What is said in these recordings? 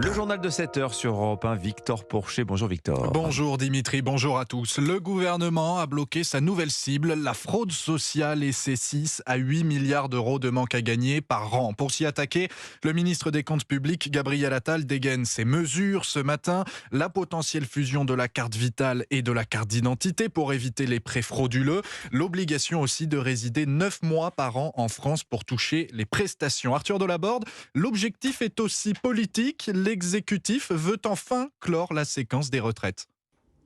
Le journal de 7 heures sur Europe 1, Victor Pourchet. Bonjour Victor. Bonjour Dimitri, bonjour à tous. Le gouvernement a bloqué sa nouvelle cible, la fraude sociale et ses 6 à 8 milliards d'euros de manque à gagner par an. Pour s'y attaquer, le ministre des Comptes publics, Gabriel Attal, dégaine ses mesures ce matin. La potentielle fusion de la carte vitale et de la carte d'identité pour éviter les prêts frauduleux. L'obligation aussi de résider 9 mois par an en France pour toucher les prestations. Arthur Delaborde, l'objectif est aussi politique. L'exécutif veut enfin clore la séquence des retraites.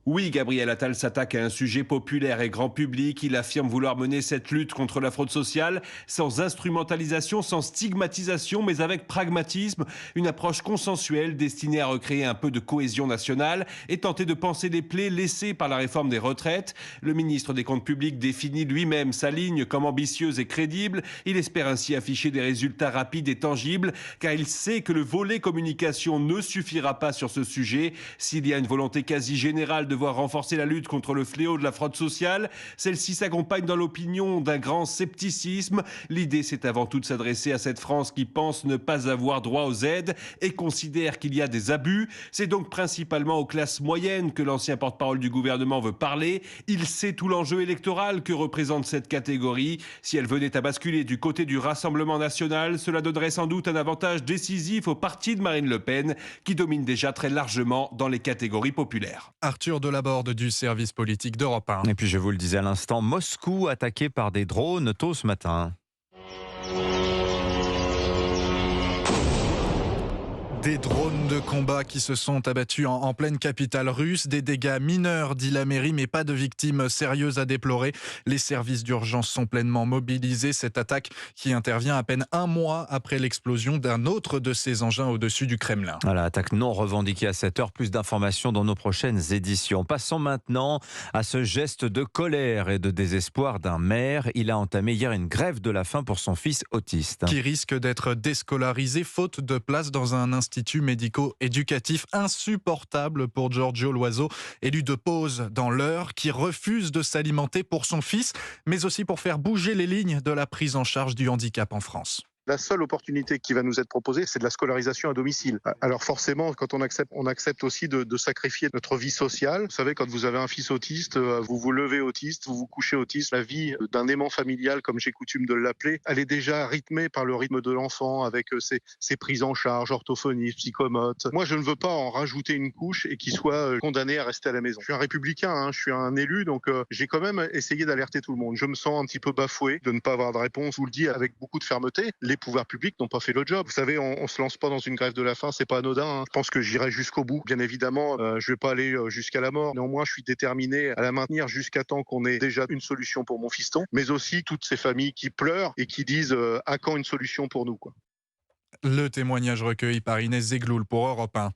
Oui, Gabriel Attal s'attaque à un sujet populaire et grand public. Il affirme vouloir mener cette lutte contre la fraude sociale sans instrumentalisation, sans stigmatisation, mais avec pragmatisme. Une approche consensuelle destinée à recréer un peu de cohésion nationale et tenter de panser les plaies laissées par la réforme des retraites. Le ministre des Comptes publics définit lui-même sa ligne comme ambitieuse et crédible. Il espère ainsi afficher des résultats rapides et tangibles, car il sait que le volet communication ne suffira pas sur ce sujet. S'il y a une volonté quasi générale de voir renforcer la lutte contre le fléau de la fraude sociale, celle-ci s'accompagne dans l'opinion d'un grand scepticisme. L'idée, c'est avant tout de s'adresser à cette France qui pense ne pas avoir droit aux aides et considère qu'il y a des abus. C'est donc principalement aux classes moyennes que l'ancien porte-parole du gouvernement veut parler. Il sait tout l'enjeu électoral que représente cette catégorie. Si elle venait à basculer du côté du Rassemblement national, cela donnerait sans doute un avantage décisif au parti de Marine Le Pen, qui domine déjà très largement dans les catégories populaires. Arthur Delaborde du service politique d'Europe 1. Et puis je vous le disais à l'instant, Moscou attaqué par des drones tôt ce matin. Des drones de combat qui se sont abattus en pleine capitale russe. Des dégâts mineurs, dit la mairie, mais pas de victimes sérieuses à déplorer. Les services d'urgence sont pleinement mobilisés. Cette attaque qui intervient à peine un mois après l'explosion d'un autre de ces engins au-dessus du Kremlin. Voilà, attaque non revendiquée à 7 heures. Plus d'informations dans nos prochaines éditions. Passons maintenant à ce geste de colère et de désespoir d'un maire. Il a entamé hier une grève de la faim pour son fils autiste, qui risque d'être déscolarisé faute de place dans un institut médico-éducatif. Insupportable pour Giorgio Loiseau, élu de Pose dans l'Eure, qui refuse de s'alimenter pour son fils, mais aussi pour faire bouger les lignes de la prise en charge du handicap en France. La seule opportunité qui va nous être proposée, c'est de la scolarisation à domicile. Alors forcément, quand on accepte aussi de sacrifier notre vie sociale. Vous savez, quand vous avez un fils autiste, vous vous levez autiste, vous vous couchez autiste. La vie d'un aimant familial, comme j'ai coutume de l'appeler, elle est déjà rythmée par le rythme de l'enfant, avec ses prises en charge, orthophonistes, psychomotes. Moi, je ne veux pas en rajouter une couche et qu'il soit condamné à rester à la maison. Je suis un républicain, je suis un élu, donc j'ai quand même essayé d'alerter tout le monde. Je me sens un petit peu bafoué de ne pas avoir de réponse. Je vous le dis avec beaucoup de fermeté. Les pouvoirs publics n'ont pas fait le job. Vous savez, on se lance pas dans une grève de la faim, c'est pas anodin. Je pense que j'irai jusqu'au bout. Bien évidemment, je vais pas aller jusqu'à la mort. Néanmoins, je suis déterminé à la maintenir jusqu'à temps qu'on ait déjà une solution pour mon fiston, mais aussi toutes ces familles qui pleurent et qui disent à quand une solution pour nous, quoi. Le témoignage recueilli par Inès Zegloul pour Europe 1.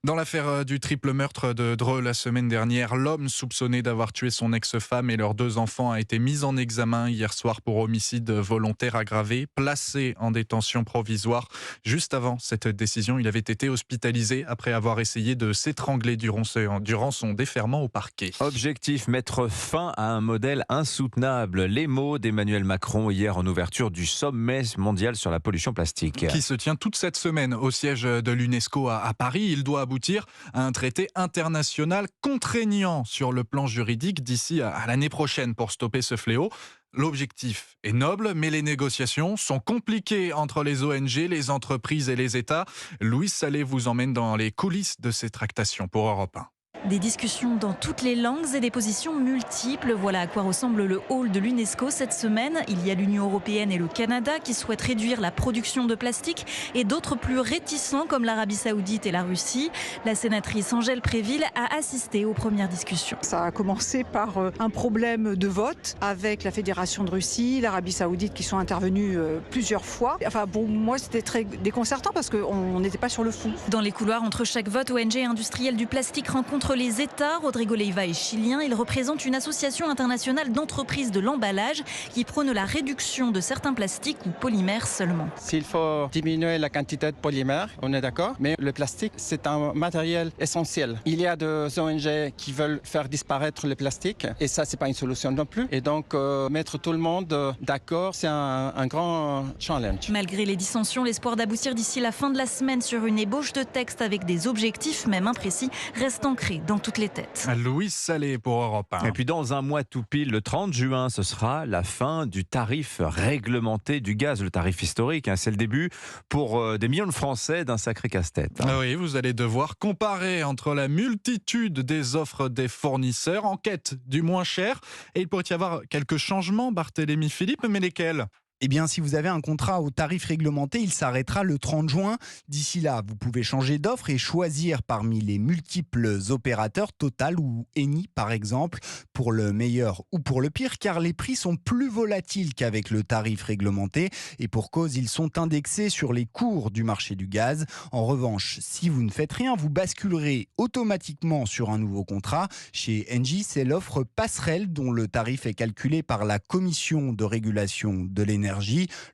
Dans l'affaire du triple meurtre de Dreux la semaine dernière, l'homme soupçonné d'avoir tué son ex-femme et leurs 2 enfants a été mis en examen hier soir pour homicide volontaire aggravé, placé en détention provisoire. Juste avant cette décision, il avait été hospitalisé après avoir essayé de s'étrangler durant son déferment au parquet. Objectif, mettre fin à un modèle insoutenable. Les mots d'Emmanuel Macron hier en ouverture du sommet mondial sur la pollution plastique. Qui se tient toute cette semaine au siège de l'UNESCO à Paris. Il doit aboutir à un traité international contraignant sur le plan juridique d'ici à l'année prochaine pour stopper ce fléau. L'objectif est noble, mais les négociations sont compliquées entre les ONG, les entreprises et les États. Louise Salé vous emmène dans les coulisses de ces tractations pour Europe 1. Des discussions dans toutes les langues et des positions multiples. Voilà à quoi ressemble le hall de l'UNESCO cette semaine. Il y a l'Union européenne et le Canada qui souhaitent réduire la production de plastique et d'autres plus réticents comme l'Arabie saoudite et la Russie. La sénatrice Angèle Préville a assisté aux premières discussions. Ça a commencé par un problème de vote avec la Fédération de Russie, l'Arabie saoudite qui sont intervenus plusieurs fois. Enfin, pour moi, c'était très déconcertant parce qu'on n'était pas sur le fond. Dans les couloirs, entre chaque vote, ONG et industriels du plastique rencontrent contre les États. Rodrigo Leiva est chilien. Il représente une association internationale d'entreprises de l'emballage qui prône la réduction de certains plastiques ou polymères seulement. S'il faut diminuer la quantité de polymères, on est d'accord, mais le plastique, c'est un matériel essentiel. Il y a des ONG qui veulent faire disparaître le plastique et ça, c'est pas une solution non plus. Et donc, mettre tout le monde d'accord, c'est un grand challenge. Malgré les dissensions, l'espoir d'aboutir d'ici la fin de la semaine sur une ébauche de texte avec des objectifs, même imprécis, reste ancré dans toutes les têtes. Louis Salé pour Europe 1. Et puis dans un mois tout pile, le 30 juin, ce sera la fin du tarif réglementé du gaz, le tarif historique. C'est le début pour des millions de Français d'un sacré casse-tête. Oui, vous allez devoir comparer entre la multitude des offres des fournisseurs en quête du moins cher. Et il pourrait y avoir quelques changements, Barthélémy Philippe, mais lesquels ? Eh bien, si vous avez un contrat au tarif réglementé, il s'arrêtera le 30 juin. D'ici là, vous pouvez changer d'offre et choisir parmi les multiples opérateurs, Total ou Eni par exemple, pour le meilleur ou pour le pire, car les prix sont plus volatiles qu'avec le tarif réglementé. Et pour cause, ils sont indexés sur les cours du marché du gaz. En revanche, si vous ne faites rien, vous basculerez automatiquement sur un nouveau contrat. Chez Engie, c'est l'offre passerelle dont le tarif est calculé par la Commission de régulation de l'énergie.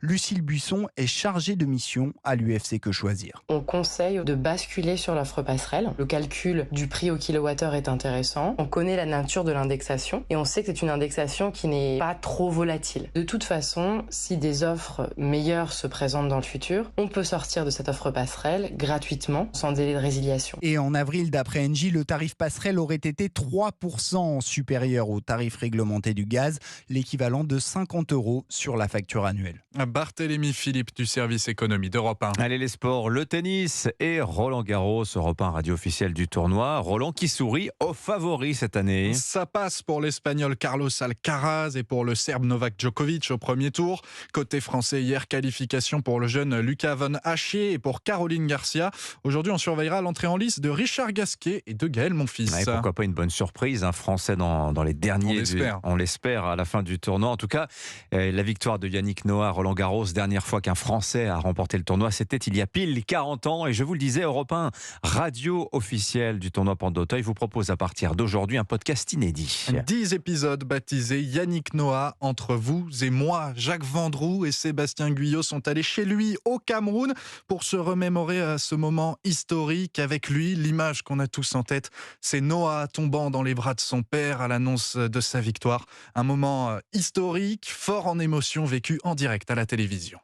Lucille Buisson est chargée de mission à l'UFC Que Choisir. On conseille de basculer sur l'offre passerelle. Le calcul du prix au kilowattheure est intéressant. On connaît la nature de l'indexation et on sait que c'est une indexation qui n'est pas trop volatile. De toute façon, si des offres meilleures se présentent dans le futur, on peut sortir de cette offre passerelle gratuitement, sans délai de résiliation. Et en avril, d'après Engie, le tarif passerelle aurait été 3% supérieur au tarif réglementé du gaz, l'équivalent de 50 € sur la facture annuelle. Barthélémy Philippe du service économie d'Europe 1. Allez les sports, le tennis et Roland Garros, Europe 1 radio officielle du tournoi. Roland qui sourit aux favoris cette année. Ça passe pour l'Espagnol Carlos Alcaraz et pour le Serbe Novak Djokovic au premier tour. Côté français, hier, qualification pour le jeune Lucas Von Haché et pour Caroline Garcia. Aujourd'hui, on surveillera l'entrée en lice de Richard Gasquet et de Gaël Monfils. Et pourquoi pas une bonne surprise, un Français dans les derniers. On l'espère à la fin du tournoi. En tout cas, la victoire de Yannick Noah à Roland Garros, dernière fois qu'un Français a remporté le tournoi, c'était il y a pile 40 ans. Et je vous le disais, Europe 1, radio officielle du tournoi Porte d'Auteuil, vous propose à partir d'aujourd'hui un podcast inédit. 10 épisodes baptisés Yannick Noah, entre vous et moi. Jacques Vendroux et Sébastien Guyot sont allés chez lui au Cameroun pour se remémorer ce moment historique. Avec lui, l'image qu'on a tous en tête, c'est Noah tombant dans les bras de son père à l'annonce de sa victoire. Un moment historique, fort en émotion, vécu en direct à la télévision.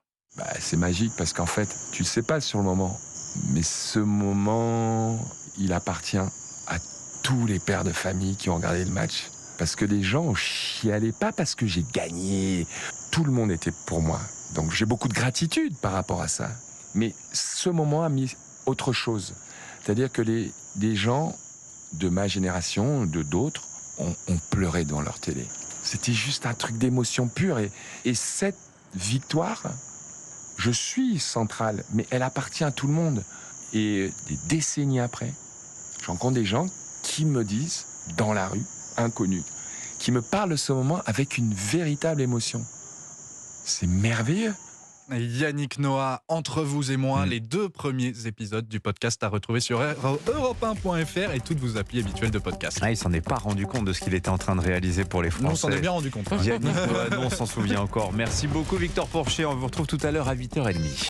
C'est magique parce qu'en fait, tu ne sais pas sur le moment, mais ce moment, il appartient à tous les pères de famille qui ont regardé le match. Parce que les gens chialaient pas parce que j'ai gagné. Tout le monde était pour moi. Donc j'ai beaucoup de gratitude par rapport à ça. Mais ce moment a mis autre chose. C'est-à-dire que des gens de ma génération, de d'autres, ont pleuré devant leur télé. C'était juste un truc d'émotion pure. Et cette victoire, je suis centrale, mais elle appartient à tout le monde. Et des décennies après, je rencontre des gens qui me disent, dans la rue, inconnus, qui me parlent de ce moment avec une véritable émotion. C'est merveilleux. Yannick Noah, entre vous et moi, les 2 premiers épisodes du podcast à retrouver sur europe1.fr et toutes vos applis habituelles de podcast. Il s'en est pas rendu compte de ce qu'il était en train de réaliser pour les Français. On s'en est bien rendu compte. Yannick Noah, on s'en souvient encore. Merci beaucoup Victor Porcher, on vous retrouve tout à l'heure à 8h30.